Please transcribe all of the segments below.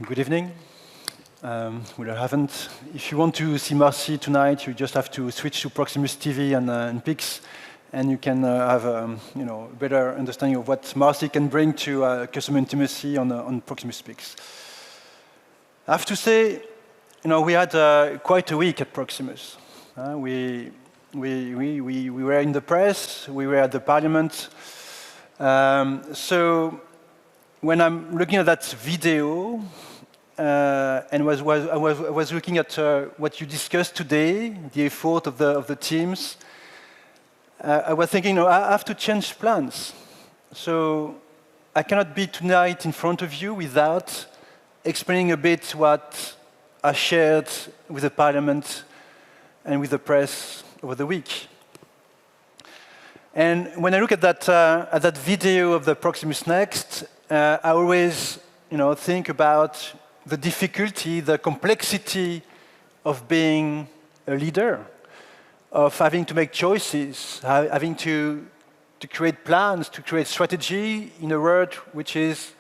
Good evening. If you want to see Marcy tonight, you just have to switch to Proximus TV and Pix, and you can have a better understanding of what Marcy can bring to customer intimacy on Proximus Pix. I have to say, we had quite a week at Proximus. We were in the press, we were at the parliament. So when I'm looking at that video, and I was looking at what you discussed today, the effort of the teams, I was thinking, I have to change plans. So I cannot be tonight in front of you without explaining a bit what I shared with the parliament and with the press over the week. And when I look at that video of the Proximus Next, I always think about the difficulty, the complexity of being a leader, of having to make choices, having to create plans, to create strategy in a world which is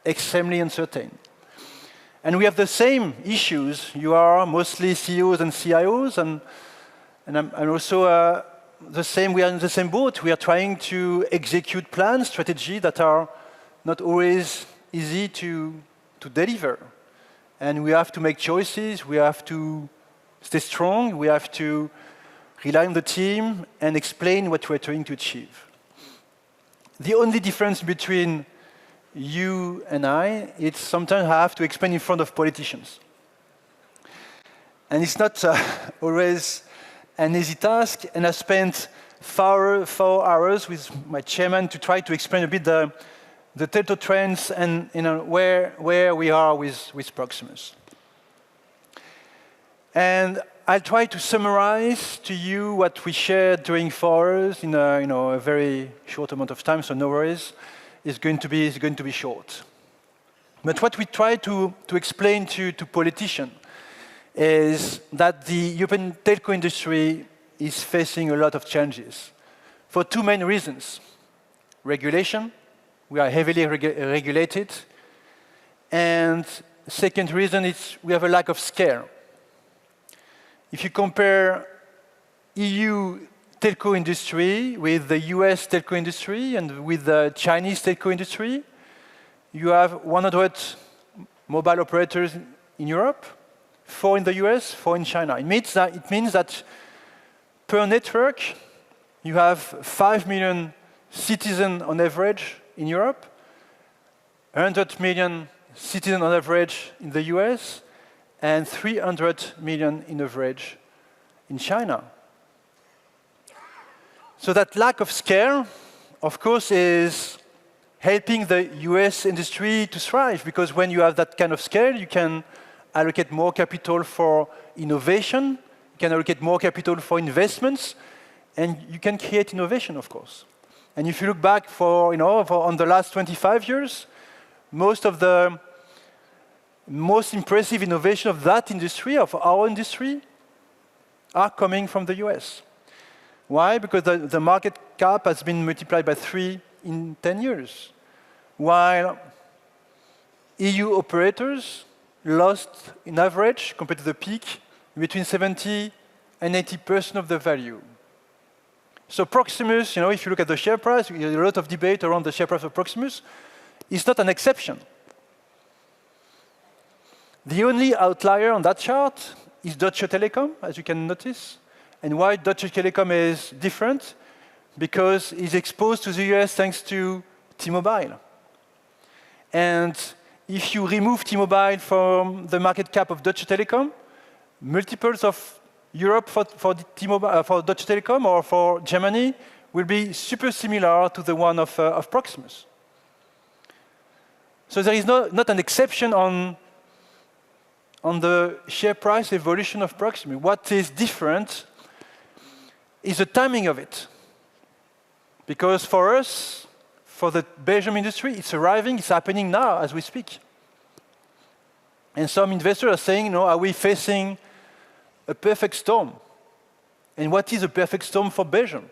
extremely uncertain. And we have the same issues. You are mostly CEOs and CIOs, and I'm also the same. We are in the same boat. We are trying to execute plans, strategy that are not always easy to deliver. And we have to make choices, we have to stay strong, we have to rely on the team and explain what we're trying to achieve. The only difference between you and I, it's sometimes I have to explain in front of politicians. And it's not always an easy task, and I spent 4 hours with my chairman to try to explain a bit the telco trends and where we are with Proximus. And I'll try to summarize to you what we shared during 4 hours in a very short amount of time, so no worries. It's going to be short. But what we try to explain to politicians is that the European telco industry is facing a lot of challenges for 2 main reasons. Regulation. We are heavily regulated. And second reason is we have a lack of scale. If you compare EU telco industry with the US telco industry and with the Chinese telco industry, you have 100 mobile operators in Europe, 4 in the US, 4 in China. It means that per network, you have 5 million citizens on average in Europe, 100 million citizens on average in the US, and 300 million in average in China. So that lack of scale, of course, is helping the US industry to thrive, because when you have that kind of scale, you can allocate more capital for innovation, you can allocate more capital for investments, and you can create innovation, of course. And if you look back on the last 25 years, most of the most impressive innovation of that industry, of our industry, are coming from the US. Why? Because the market cap has been multiplied by 3 in 10 years, while EU operators lost, in average, compared to the peak, between 70 and 80% of the value. So Proximus, if you look at the share price, there's a lot of debate around the share price of Proximus. It's not an exception. The only outlier on that chart is Deutsche Telekom, as you can notice. And why Deutsche Telekom is different? Because it's exposed to the US thanks to T-Mobile. And if you remove T-Mobile from the market cap of Deutsche Telekom, multiples of Europe for Deutsche Telekom or for Germany will be super similar to the one of Proximus. So there is not an exception on the share price evolution of Proximus. What is different is the timing of it. Because for us, for the Belgian industry, it's arriving, it's happening now as we speak. And some investors are saying, are we facing a perfect storm? And what is a perfect storm for Belgium?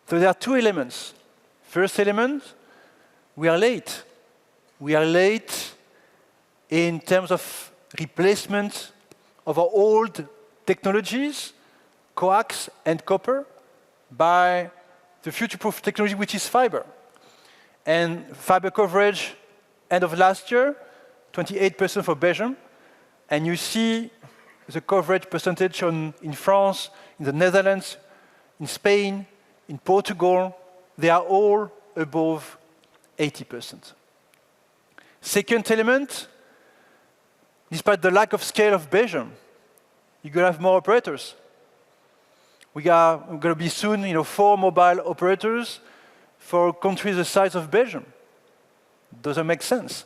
So there are 2 elements. First element, we are late. We are late in terms of replacement of our old technologies, coax and copper, by the future-proof technology, which is fiber. And fiber coverage, end of last year, 28% for Belgium. And you see the coverage percentage in France, in the Netherlands, in Spain, in Portugal. They are all above 80%. Second element, despite the lack of scale of Belgium, you're going to have more operators. We're going to be soon 4 mobile operators for countries the size of Belgium. Doesn't make sense.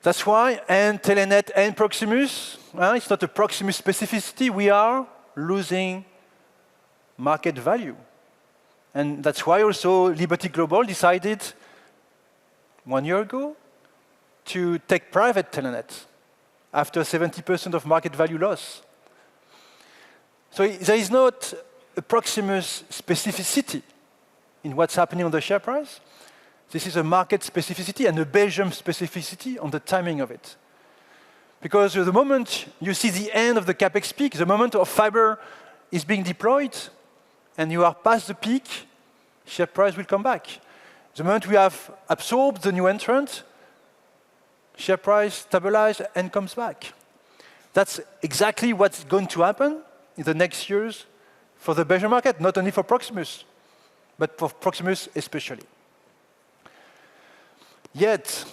That's why, and Telenet and Proximus, it's not a Proximus specificity, we are losing market value. And that's why also Liberty Global decided 1 year ago to take private Telenet after 70% of market value loss. So there is not a Proximus specificity in what's happening on the share price. This is a market specificity and a Belgium specificity on the timing of it. Because the moment you see the end of the capex peak, the moment of fiber is being deployed, and you are past the peak, share price will come back. The moment we have absorbed the new entrant, share price stabilizes and comes back. That's exactly what's going to happen in the next years for the Belgian market, not only for Proximus, but for Proximus especially. Yet,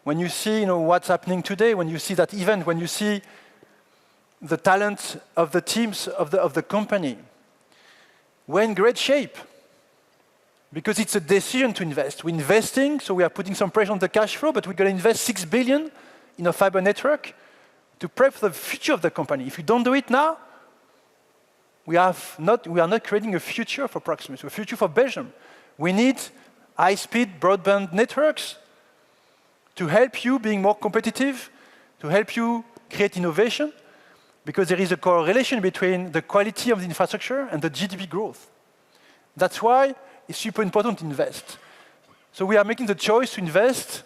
when you see what's happening today, when you see that event, when you see the talent of the teams of the company, we're in great shape. Because it's a decision to invest. We're investing, so we are putting some pressure on the cash flow, but we're going to invest 6 billion in a fiber network to prep for the future of the company. If we don't do it now, we are not creating a future for Proximus, a future for Belgium. We need high-speed broadband networks to help you being more competitive, to help you create innovation, because there is a correlation between the quality of the infrastructure and the GDP growth. That's why it's super important to invest. So we are making the choice to invest.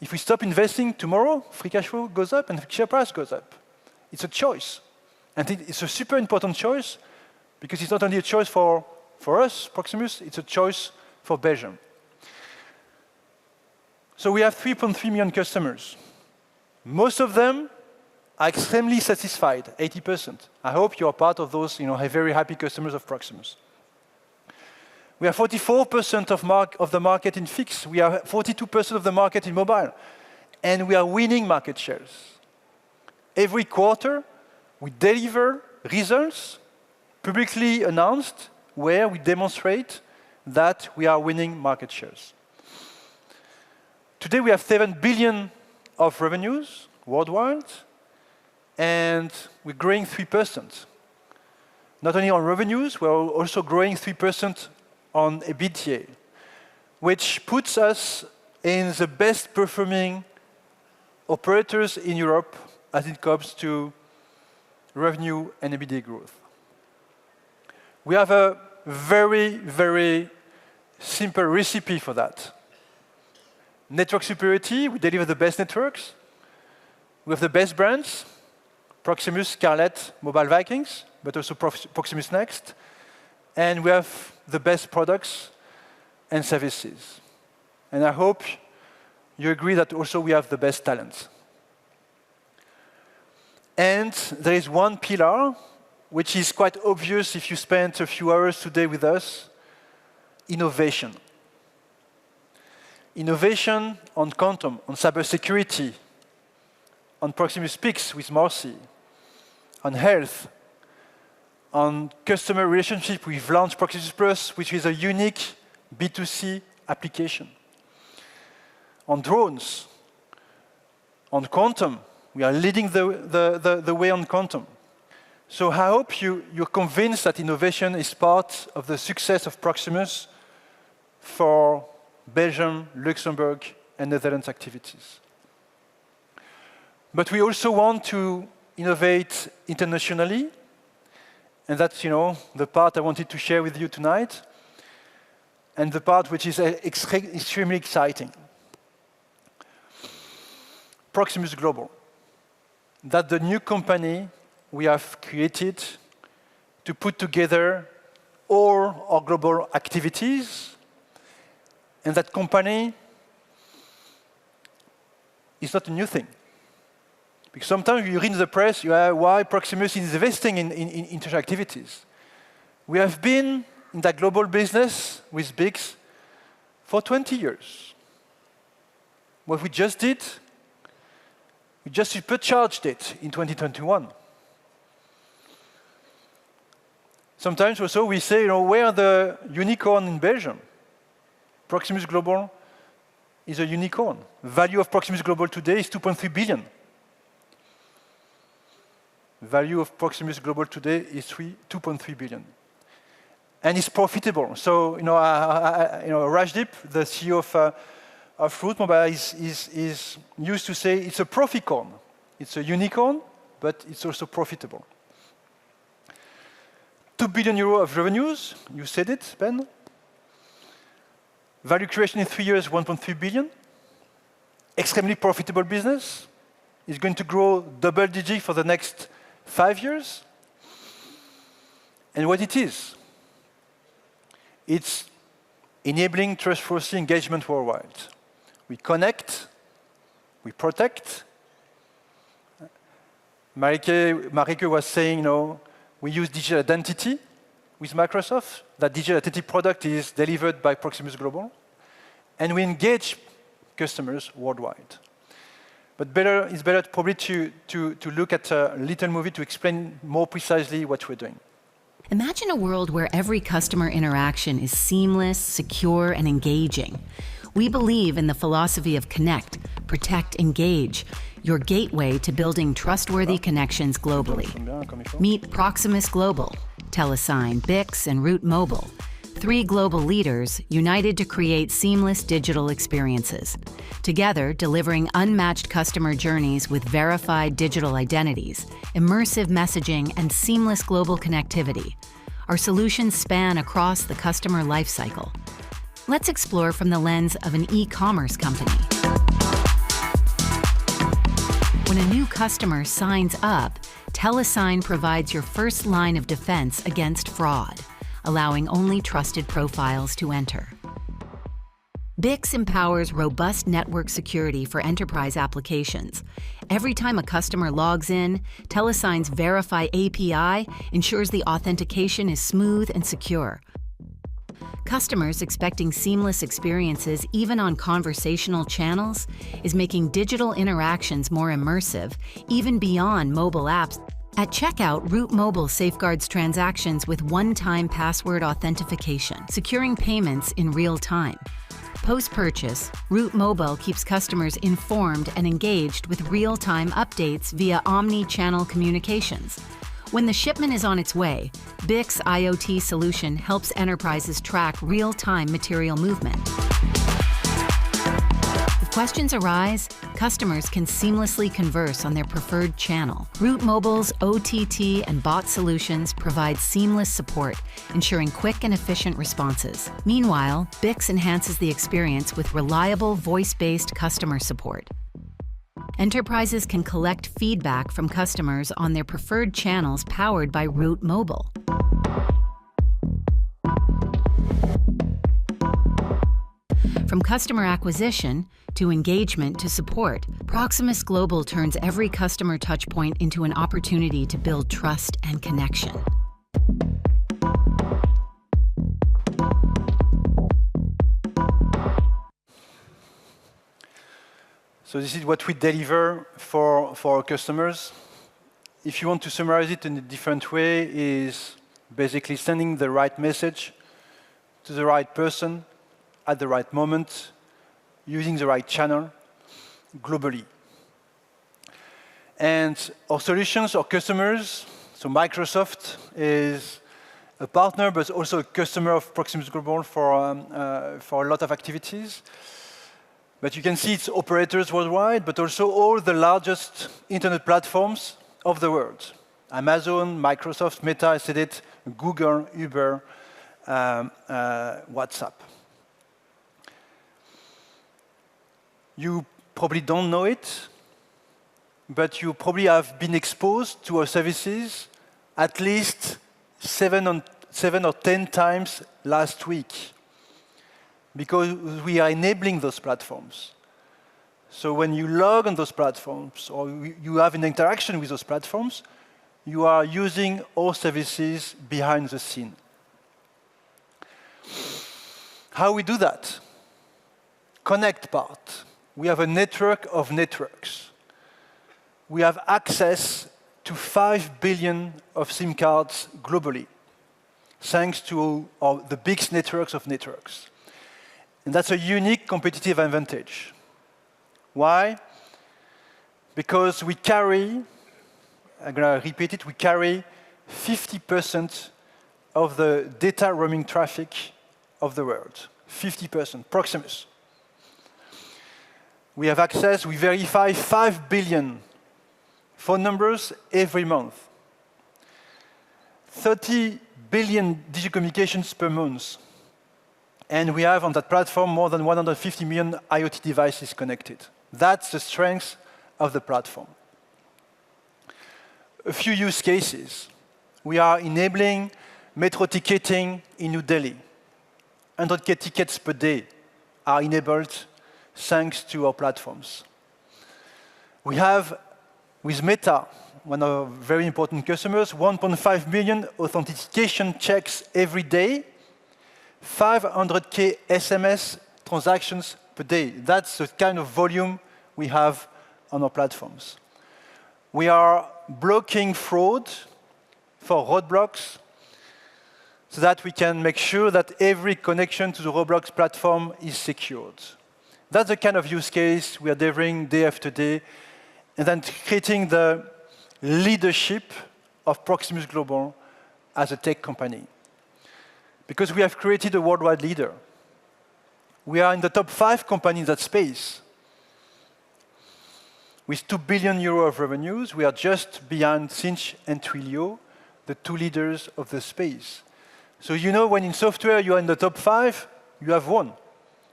If we stop investing tomorrow, free cash flow goes up and share price goes up. It's a choice. And it's a super important choice because it's not only a choice for us, Proximus, it's a choice for Belgium. So we have 3.3 million customers. Most of them are extremely satisfied, 80%. I hope you are part of those very happy customers of Proximus. We have 44% of the market in fixed. We are 42% of the market in mobile. And we are winning market shares. Every quarter, we deliver results publicly announced where we demonstrate that we are winning market shares. Today, we have 7 billion of revenues worldwide, and we're growing 3%. Not only on revenues, we're also growing 3% on EBITDA, which puts us in the best performing operators in Europe as it comes to revenue and EBITDA growth. We have a very, very simple recipe for that. Network superiority, we deliver the best networks. We have the best brands, Proximus, Scarlett, Mobile Vikings, but also Proximus Next. And we have the best products and services. And I hope you agree that also we have the best talent. And there is one pillar, which is quite obvious if you spent a few hours today with us, innovation. Innovation on quantum, on cybersecurity, on Proximus Pix with Marcy, on health, on customer relationship. We've launched Proximus Plus, which is a unique B2C application. On drones, on quantum, we are leading the way on quantum. So I hope you're convinced that innovation is part of the success of Proximus for Belgium, Luxembourg, and Netherlands activities. But we also want to innovate internationally, and that's the part I wanted to share with you tonight, and the part which is extremely exciting. Proximus Global. That's the new company we have created to put together all our global activities. And that company is not a new thing. Because sometimes you read in the press, why Proximus is investing in such activities. We have been in that global business with BICS for 20 years. What we just did, we just supercharged it in 2021. Sometimes also we say, where are the unicorn in Belgium? Proximus Global is a unicorn. Value of Proximus Global today is 2.3 billion. Value of Proximus Global today is 2.3 billion. And it's profitable. So, Rajdeep, the CEO of Route Mobile, is used to say it's a proficorn. It's a unicorn, but it's also profitable. 2 billion euros of revenues, you said it, Ben. Value creation in 3 years, 1.3 billion. Extremely profitable business. It's going to grow double-digit for the next 5 years. And what it is, it's enabling trustworthy engagement worldwide. We connect, we protect. Marike was saying, we use digital identity with Microsoft. That digital identity product is delivered by Proximus Global. And we engage customers worldwide. But it's better probably to look at a little movie to explain more precisely what we're doing. Imagine a world where every customer interaction is seamless, secure, and engaging. We believe in the philosophy of connect, protect, engage, your gateway to building trustworthy connections globally. Meet Proximus Global, Telesign, BICS, and Route Mobile, 3 global leaders united to create seamless digital experiences. Together, delivering unmatched customer journeys with verified digital identities, immersive messaging, and seamless global connectivity. Our solutions span across the customer lifecycle. Let's explore from the lens of an e-commerce company. When a new customer signs up, Telesign provides your first line of defense against fraud, allowing only trusted profiles to enter. BICS empowers robust network security for enterprise applications. Every time a customer logs in, Telesign's Verify API ensures the authentication is smooth and secure. Customers expecting seamless experiences even on conversational channels is making digital interactions more immersive, even beyond mobile apps. At checkout, Route Mobile safeguards transactions with one-time password authentication, securing payments in real time. Post-purchase, Route Mobile keeps customers informed and engaged with real-time updates via omni-channel communications. When the shipment is on its way, BICS IoT solution helps enterprises track real-time material movement. If questions arise, customers can seamlessly converse on their preferred channel. Route Mobile's OTT and bot solutions provide seamless support, ensuring quick and efficient responses. Meanwhile, BICS enhances the experience with reliable voice-based customer support. Enterprises can collect feedback from customers on their preferred channels powered by Route Mobile. From customer acquisition to engagement to support, Proximus Global turns every customer touchpoint into an opportunity to build trust and connection. So this is what we deliver for our customers. If you want to summarize it in a different way, is basically sending the right message to the right person at the right moment, using the right channel globally. And our solutions, our customers, so Microsoft is a partner, but also a customer of Proximus Global for a lot of activities. But you can see it's operators worldwide, but also all the largest internet platforms of the world. Amazon, Microsoft, Meta, I said it, Google, Uber, WhatsApp. You probably don't know it, but you probably have been exposed to our services at least 7 or 10 times last week, because we are enabling those platforms. So when you log on those platforms, or you have an interaction with those platforms, you are using all services behind the scene. How we do that? Connect part. We have a network of networks. We have access to 5 billion of SIM cards globally, thanks to the biggest networks of networks. And that's a unique competitive advantage. Why? Because we carry, I'm going to repeat it, we carry 50% of the data roaming traffic of the world. 50%, Proximus. We have access, we verify 5 billion phone numbers every month. 30 billion digital communications per month. And we have on that platform more than 150 million IoT devices connected. That's the strength of the platform. A few use cases. We are enabling metro ticketing in New Delhi. 100K tickets per day are enabled thanks to our platforms. We have, with Meta, one of our very important customers, 1.5 million authentication checks every day, 500K SMS transactions per day. That's the kind of volume we have on our platforms. We are blocking fraud for roadblocks so that we can make sure that every connection to the Roblox platform is secured. That's the kind of use case we are delivering day after day, and then creating the leadership of Proximus Global as a tech company. Because we have created a worldwide leader. We are in the top 5 companies in that space. With 2 billion euro of revenues, we are just behind Sinch and Twilio, the 2 leaders of the space. So you know when in software you are in the top 5, you have won.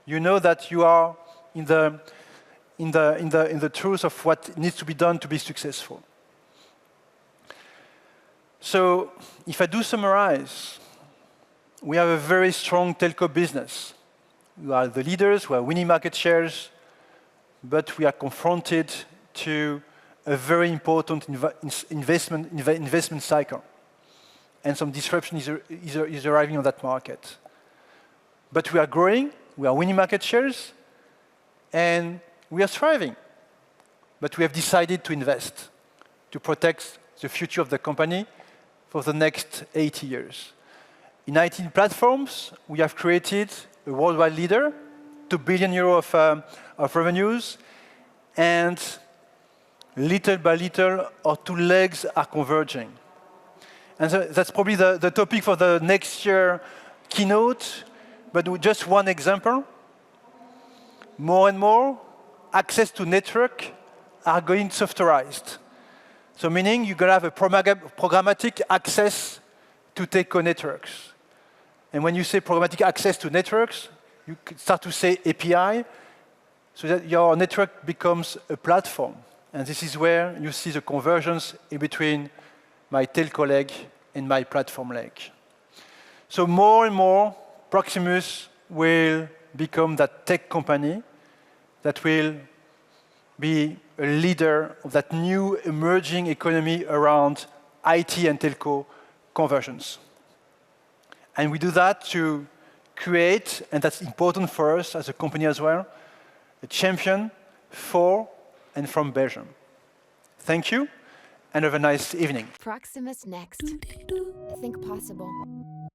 You know that you are in the truth of what needs to be done to be successful. So if I do summarize, we have a very strong telco business. We are the leaders, we are winning market shares, but we are confronted to a very important investment cycle. And some disruption is arriving on that market. But we are growing, we are winning market shares, and we are thriving. But we have decided to invest to protect the future of the company for the next 80 years. In IT platforms, we have created a worldwide leader, 2 billion euro of revenues, and little by little, our 2 legs are converging. And so that's probably the topic for the next year keynote, but with just one example. More and more, access to network are going softwareized. So meaning you're going to have a programmatic access to telco networks. And when you say programmatic access to networks, you start to say API, so that your network becomes a platform. And this is where you see the convergence in between my telco leg and my platform leg. So more and more, Proximus will become that tech company that will be a leader of that new emerging economy around IT and telco conversions. And we do that to create, and that's important for us as a company as well, a champion for and from Belgium. Thank you, and have a nice evening. Proximus Next. Think possible.